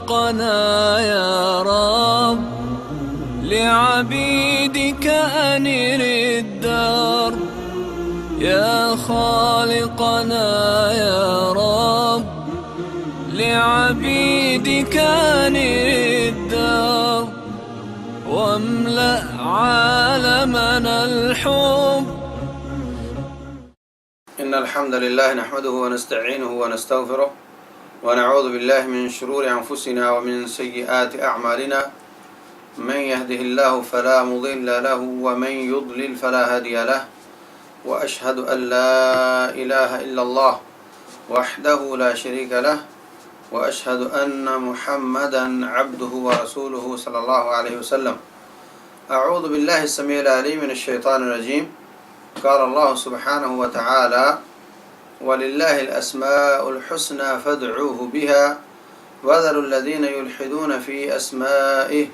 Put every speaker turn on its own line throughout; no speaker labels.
خالقنا يا رب لعبيدك أنر الدار، يا خالقنا يا رب لعبيدك أنر الدار، واملأ عالمنا الحب.
إن الحمد لله نحمده ونستعينه ونستغفره ونعوذ بالله من شرور أنفسنا ومن سيئات أعمالنا، من يهده الله فلا مضل له ومن يضلل فلا هادي له، وأشهد أن لا إله إلا الله وحده لا شريك له، وأشهد أن محمدا عبده ورسوله صلى الله عليه وسلم. أعوذ بالله السميع العليم من الشيطان الرجيم. قال الله سبحانه وتعالى: ولله الأسماء الحسنى فادعوه بها وذروا الذين يلحدون في أسمائه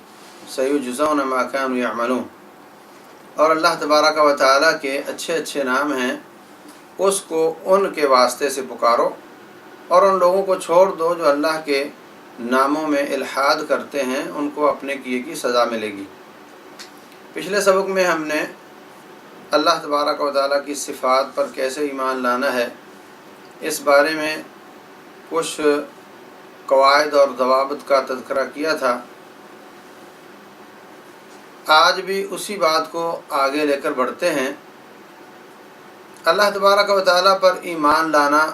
سيجزون ما كانوا يعملون. اور اللہ تبارک و تعالیٰ کے اچھے اچھے نام ہیں، اس کو ان کے واسطے سے پکارو اور ان لوگوں کو چھوڑ دو جو اللہ کے ناموں میں الحاد کرتے ہیں، ان کو اپنے کیے کی سزا ملے گی. پچھلے سبق میں ہم نے اللہ تبارک و تعالیٰ کی صفات پر کیسے ایمان لانا ہے اس بارے میں کچھ قواعد اور ضوابط کا تذکرہ کیا تھا. آج بھی اسی بات کو آگے لے کر بڑھتے ہیں. اللہ تبارک و تعالیٰ پر ایمان لانا،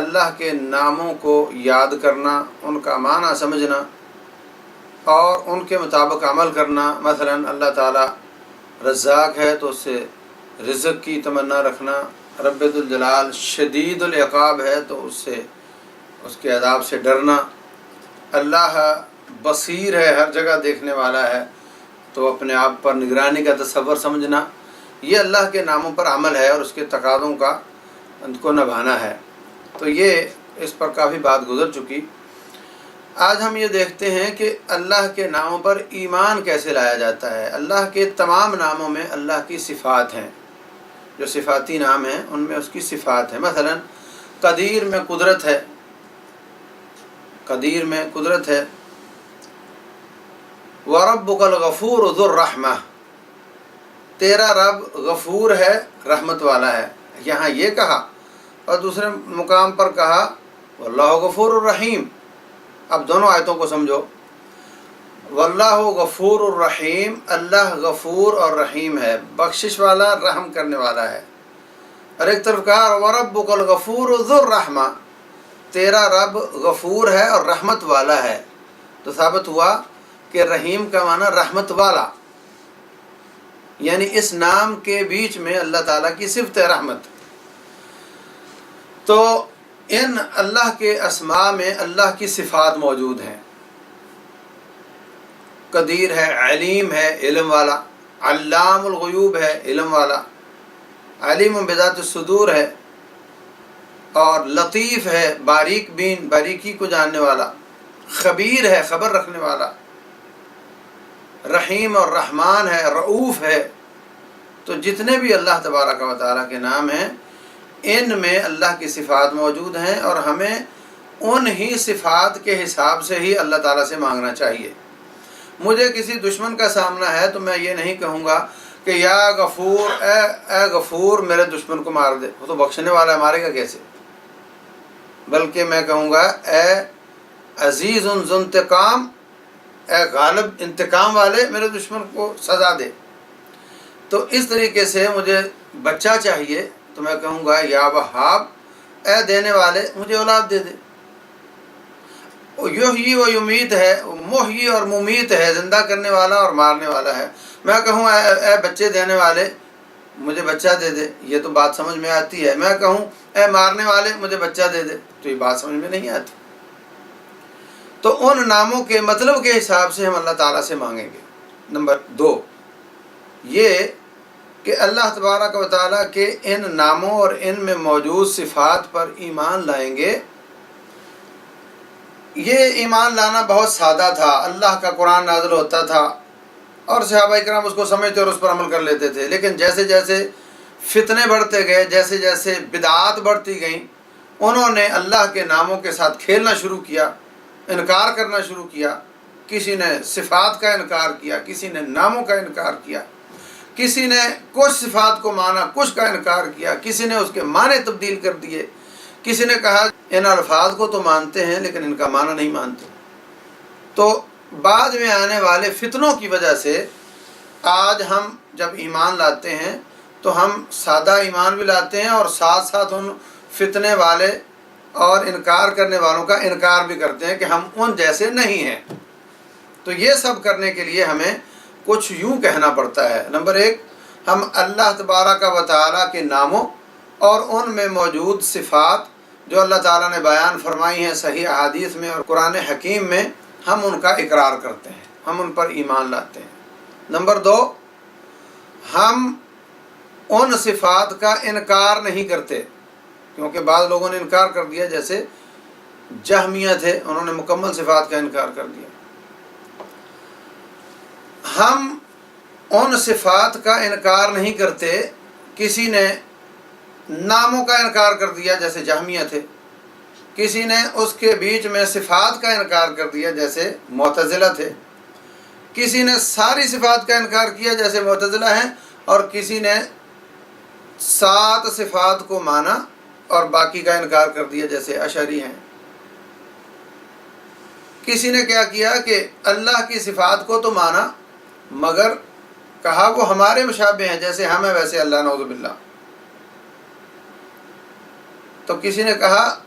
اللہ کے ناموں کو یاد کرنا، ان کا معنی سمجھنا اور ان کے مطابق عمل کرنا. مثلا اللہ تعالیٰ رزاق ہے تو اس سے رزق کی تمنا رکھنا، رب ذوالجلال شدید العقاب ہے تو اس کے عذاب سے ڈرنا، اللہ بصیر ہے ہر جگہ دیکھنے والا ہے تو اپنے آپ پر نگرانی کا تصور سمجھنا. یہ اللہ کے ناموں پر عمل ہے اور اس کے تقاضوں کو نبھانا ہے. تو یہ اس پر کافی بات گزر چکی. آج ہم یہ دیکھتے ہیں کہ اللہ کے ناموں پر ایمان کیسے لایا جاتا ہے. اللہ کے تمام ناموں میں اللہ کی صفات ہیں، جو صفاتی نام ہیں ان میں اس کی صفات ہیں. مثلا قدیر میں قدرت ہے، قدیر میں قدرت ہے. وَرَبُّكَ الْغَفُورُ ذُو الرَّحْمَةِ، تیرا رب غفور ہے، رحمت والا ہے. یہاں یہ کہا اور دوسرے مقام پر کہا واللہ غفور الرحیم. اب دونوں آیتوں کو سمجھو. واللہ غفور الرحیم، اللہ غفور اور رحیم ہے، بخشش والا، رحم کرنے والا ہے. اور ایک طرف کہا وَرَبُّكَ الْغَفُورُ ذُو الرَّحْمَةِ، تیرا رب غفور ہے اور رحمت والا ہے. تو ثابت ہوا کہ رحیم کا معنی رحمت والا، یعنی اس نام کے بیچ میں اللہ تعالیٰ کی صفت ہے رحمت. تو ان اللہ کے اسماء میں اللہ کی صفات موجود ہیں. قدیر ہے، علیم ہے، علم والا. علام الغیوب ہے، علم والا. علیم بذات الصدور ہے. اور لطیف ہے، باریک بین، باریکی کو جاننے والا. خبیر ہے، خبر رکھنے والا. رحیم اور رحمان ہے، رؤوف ہے. تو جتنے بھی اللہ تبارک و تعالیٰ کے نام ہیں ان میں اللہ کی صفات موجود ہیں اور ہمیں ان ہی صفات کے حساب سے ہی اللہ تعالیٰ سے مانگنا چاہیے. مجھے کسی دشمن کا سامنا ہے تو میں یہ نہیں کہوں گا کہ یا غفور، اے غفور میرے دشمن کو مار دے، وہ تو بخشنے والا ہے، مارے گا کیسے؟ بلکہ میں کہوں گا اے عزیز ذو انتقام، اے غالب انتقام والے میرے دشمن کو سزا دے. تو اس طریقے سے مجھے بچہ چاہیے تو میں کہوں گا یا وہاب، اے دینے والے مجھے اولاد دے دے. یحیی و یمیت ہے، محیی اور ممیت ہے، زندہ کرنے والا اور مارنے والا ہے. میں کہوں اے بچے دینے والے مجھے بچہ دے دے، یہ تو بات سمجھ میں آتی ہے. میں کہوں اے مارنے والے مجھے بچہ دے دے تو یہ بات سمجھ میں نہیں آتی. تو ان ناموں کے مطلب کے حساب سے ہم اللہ تعالیٰ سے مانگیں گے. نمبر 2 یہ کہ اللہ تبارک و تعالیٰ کے ان ناموں اور ان میں موجود صفات پر ایمان لائیں گے. یہ ایمان لانا بہت سادہ تھا. اللہ کا قرآن نازل ہوتا تھا اور صحابہ کرام اس کو سمجھتے اور اس پر عمل کر لیتے تھے. لیکن جیسے جیسے فتنے بڑھتے گئے، جیسے جیسے بدعات بڑھتی گئیں، انہوں نے اللہ کے ناموں کے ساتھ کھیلنا شروع کیا. انکار کرنا شروع کیا، کسی نے صفات کا انکار کیا، کسی نے ناموں کا انکار کیا، کسی نے کچھ صفات کو مانا، کچھ کا انکار کیا، کسی نے اس کے معنی تبدیل کر دیے، کسی نے کہا ان الفاظ کو تو مانتے ہیں لیکن ان کا معنی نہیں مانتے۔ تو بعد میں آنے والے فتنوں کی وجہ سے آج ہم جب ایمان لاتے ہیں تو ہم سادہ ایمان بھی لاتے ہیں اور ساتھ ساتھ ان فتنے والے اور انکار کرنے والوں کا انکار بھی کرتے ہیں کہ ہم ان جیسے نہیں ہیں۔ تو یہ سب کرنے کے لیے ہمیں کچھ یوں کہنا پڑتا ہے۔ نمبر 1، ہم اللہ تبارک و تعالیٰ کے ناموں اور ان میں موجود صفات جو اللہ تعالیٰ نے بیان فرمائی ہیں صحیح احادیث میں اور قرآن حکیم میں، ہم ان کا اقرار کرتے ہیں، ہم ان پر ایمان لاتے ہیں۔ نمبر 2، ہم ان صفات کا انکار نہیں کرتے، کیونکہ بعض لوگوں نے انکار کر دیا، جیسے جہمیہ تھے، انہوں نے مکمل صفات کا انکار کر دیا۔ ہم ان صفات کا انکار نہیں کرتے، کسی نے ناموں کا انکار کر دیا جیسے جہمیہ تھے، کسی نے اس کے بیچ میں صفات کا انکار کر دیا جیسے معتزلہ تھے، کسی نے ساری صفات کا انکار کیا جیسے معتزلہ ہیں، اور کسی نے 7 صفات کو مانا اور باقی کا انکار کر دیا جیسے اشعری ہیں۔ کسی نے کیا کیا کہ اللہ کی صفات کو تو مانا مگر کہا وہ ہمارے مشابہ ہیں، جیسے ہم ہیں ویسے اللہ، نعوذ باللہ۔ تو کسی نے کہا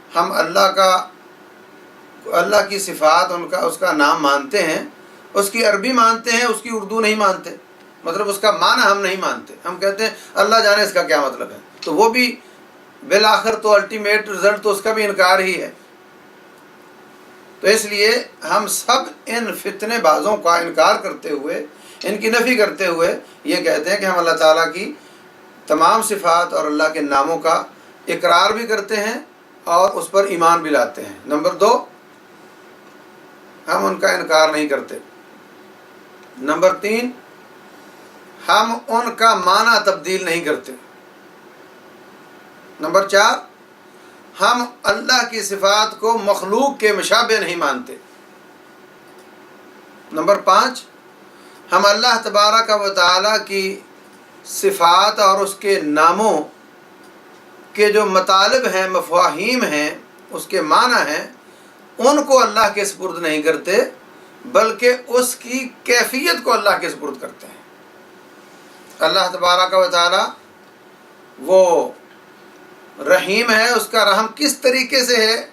ہم اللہ کی صفات اس کا نام مانتے ہیں، اس کی عربی مانتے ہیں، اس کی اردو نہیں مانتے، مطلب اس کا معنی ہم نہیں مانتے، ہم کہتے ہیں اللہ جانے اس کا کیا مطلب ہے۔ تو وہ بھی بالآخر تو الٹیمیٹ رزلٹ تو اس کا بھی انکار ہی ہے۔ تو اس لیے ہم سب ان فتنے بازوں کا انکار کرتے ہوئے، ان کی نفی کرتے ہوئے یہ کہتے ہیں کہ ہم اللہ تعالیٰ کی تمام صفات اور اللہ کے ناموں کا اقرار بھی کرتے ہیں اور اس پر ایمان بھی لاتے ہیں۔ نمبر 2، ہم ان کا انکار نہیں کرتے۔ نمبر 3، ہم ان کا معنی تبدیل نہیں کرتے۔ نمبر 4، ہم اللہ کی صفات کو مخلوق کے مشابہ نہیں مانتے۔ نمبر 5، ہم اللہ تبارک و تعالیٰ کی صفات اور اس کے ناموں کے جو مطالب ہیں، مفاہیم ہیں، اس کے معنی ہیں، ان کو اللہ کے سپرد نہیں کرتے بلکہ اس کی کیفیت کو اللہ کے سپرد کرتے ہیں۔ اللہ تبارک و تعالیٰ وہ رحیم ہے، اس کا رحم کس طریقے سے ہے؟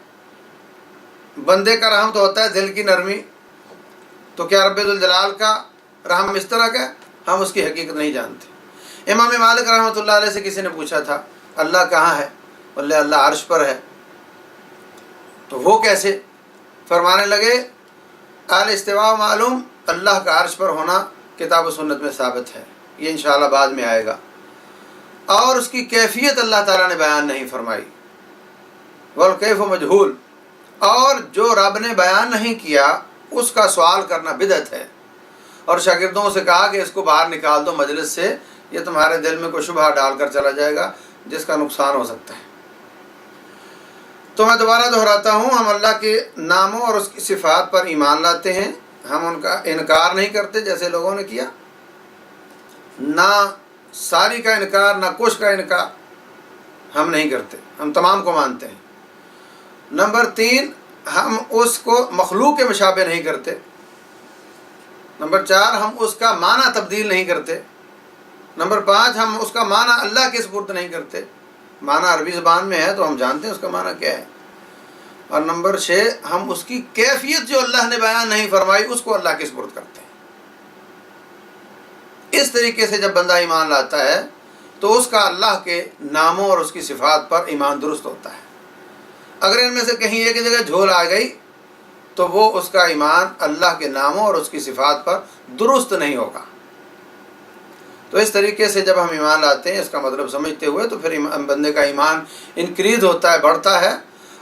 بندے کا رحم تو ہوتا ہے دل کی نرمی، تو کیا رب ذوالجلال کا رحم اس طرح کا ہے؟ ہم اس کی حقیقت نہیں جانتے۔ امام مالک رحمۃ اللہ علیہ سے کسی نے پوچھا تھا اللہ کہاں ہے؟ بولے اللہ عرش پر ہے۔ تو وہ کیسے؟ فرمانے لگے الاستواء معلوم، اللہ کا عرش پر ہونا کتاب و سنت میں ثابت ہے، یہ انشاءاللہ بعد میں آئے گا، اور اس کی کیفیت اللہ تعالیٰ نے بیان نہیں فرمائی، والکیف مجہول، اور جو رب نے بیان نہیں کیا اس کا سوال کرنا بدعت ہے۔ اور شاگردوں سے کہا کہ اس کو باہر نکال دو مجلس سے، یہ تمہارے دل میں کوئی شبہ ڈال کر چلا جائے گا جس کا نقصان ہو سکتا ہے۔ تو میں دوبارہ دہراتا ہوں، ہم اللہ کے ناموں اور اس کی صفات پر ایمان لاتے ہیں، ہم ان کا انکار نہیں کرتے جیسے لوگوں نے کیا، نہ ساری کا انکار نہ کچھ کا انکار ہم نہیں کرتے، ہم تمام کو مانتے ہیں۔ نمبر 3، ہم اس کو مخلوق کے مشابہ نہیں کرتے۔ نمبر 4، ہم اس کا معنی تبدیل نہیں کرتے۔ نمبر 5، ہم اس کا معنی اللہ کے سپرد نہیں کرتے۔ معنی عربی زبان میں ہے تو ہم جانتے ہیں اس کا معنی کیا ہے۔ اور نمبر 6، ہم اس کی کیفیت جو اللہ نے بیان نہیں فرمائی اس کو اللہ کے سپرد کرتے ہیں۔ اس طریقے سے جب بندہ ایمان لاتا ہے تو اس کا اللہ کے ناموں اور اس کی صفات پر ایمان درست ہوتا ہے۔ اگر ان میں سے کہیں ایک جگہ جھول آ گئی تو وہ اس کا ایمان اللہ کے ناموں اور اس کی صفات پر درست نہیں ہوگا۔ تو اس طریقے سے جب ہم ایمان لاتے ہیں اس کا مطلب سمجھتے ہوئے تو پھر بندے کا ایمان انکریز ہوتا ہے، بڑھتا ہے،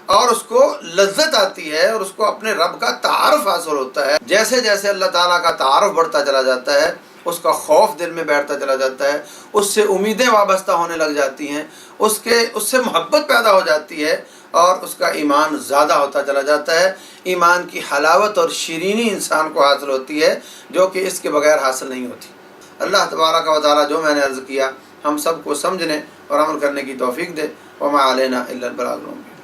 اور اس کو لذت آتی ہے اور اس کو اپنے رب کا تعارف حاصل ہوتا ہے۔ جیسے جیسے اللہ تعالیٰ کا تعارف بڑھتا چلا جاتا ہے اس کا خوف دل میں بیٹھتا چلا جاتا ہے، اس سے امیدیں وابستہ ہونے لگ جاتی ہیں، اس سے محبت پیدا ہو جاتی ہے، اور اس کا ایمان زیادہ ہوتا چلا جاتا ہے. ایمان کی حلاوت اور شیرینی انسان کو حاصل ہوتی ہے جو کہ اس کے بغیر حاصل نہیں ہوتی. اللہ تبارک و تعالیٰ جو میں نے عرض کیا ہم سب کو سمجھنے اور عمل کرنے کی توفیق دے. وما علینا الا البلاغ المبین.